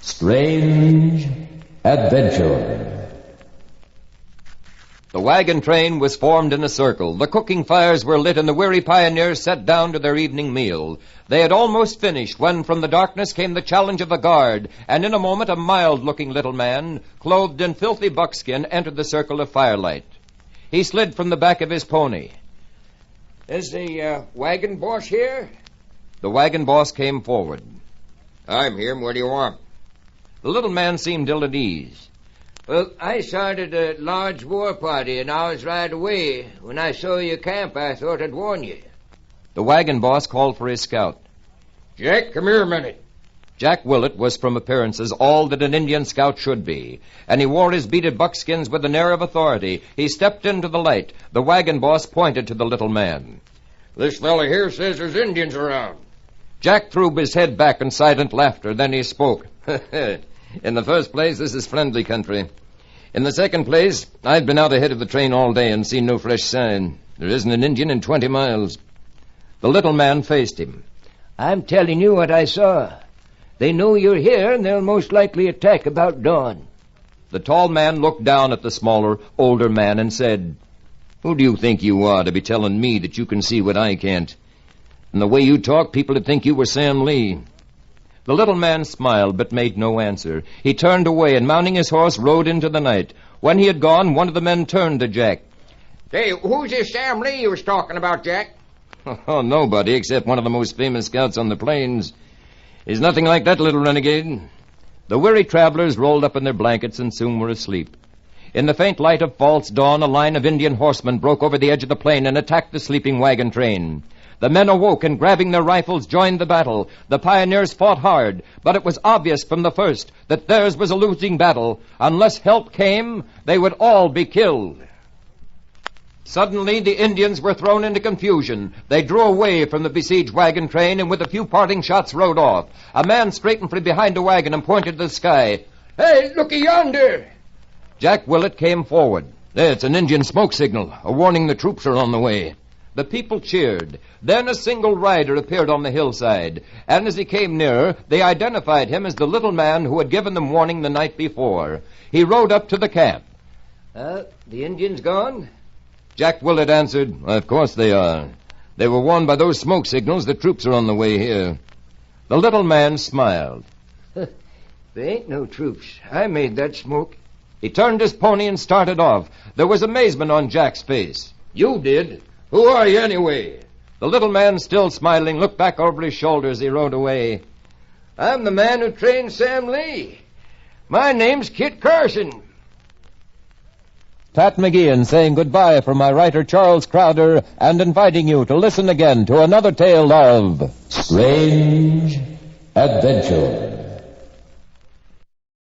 Strange Adventure. The wagon train was formed in a circle. The cooking fires were lit, and the weary pioneers sat down to their evening meal. They had almost finished when from the darkness came the challenge of the guard, and in a moment a mild-looking little man, clothed in filthy buckskin, entered the circle of firelight. He slid from the back of his pony. Is the wagon boss here? The wagon boss came forward. I'm here. What do you want? The little man seemed ill at ease. Well, I started a large war party an hour's ride away. When I saw your camp, I thought I'd warn you. The wagon boss called for his scout. Jack, come here a minute. Jack Willett was from appearances all that an Indian scout should be, and he wore his beaded buckskins with an air of authority. He stepped into the light. The wagon boss pointed to the little man. This fella here says there's Indians around. Jack threw his head back in silent laughter. Then he spoke. In the first place, this is friendly country. In the second place, I've been out ahead of the train all day and seen no fresh sign. There isn't an Indian in 20 miles. The little man faced him. I'm telling you what I saw. They know you're here, and they'll most likely attack about dawn. The tall man looked down at the smaller, older man and said, Who do you think you are to be telling me that you can see what I can't? And the way you talk, people would think you were Sam Lee. The little man smiled but made no answer. He turned away and, mounting his horse, rode into the night. When he had gone, one of the men turned to Jack. Hey, who's this Sam Lee you was talking about, Jack? Oh, nobody except one of the most famous scouts on the plains. He's nothing like that little renegade. The weary travelers rolled up in their blankets and soon were asleep. In the faint light of false dawn, a line of Indian horsemen broke over the edge of the plain and attacked the sleeping wagon train. The men awoke and, grabbing their rifles, joined the battle. The pioneers fought hard, but it was obvious from the first that theirs was a losing battle. Unless help came, they would all be killed. Suddenly, the Indians were thrown into confusion. They drew away from the besieged wagon train and with a few parting shots rode off. A man straightened from behind a wagon and pointed to the sky. Hey, looky yonder! Jack Willett came forward. It's an Indian smoke signal, a warning the troops are on the way. The people cheered. Then a single rider appeared on the hillside, and as he came nearer, they identified him as the little man who had given them warning the night before. He rode up to the camp. The Indians gone? Jack Willett answered, Of course they are. They were warned by those smoke signals the troops are on the way here. The little man smiled. There ain't no troops. I made that smoke. He turned his pony and started off. There was amazement on Jack's face. You did? Who are you anyway? The little man, still smiling, looked back over his shoulder as he rode away. I'm the man who trained Sam Lee. My name's Kit Carson. Pat McGeehan saying goodbye from my writer Charles Crowder and inviting you to listen again to another tale of Strange Adventure.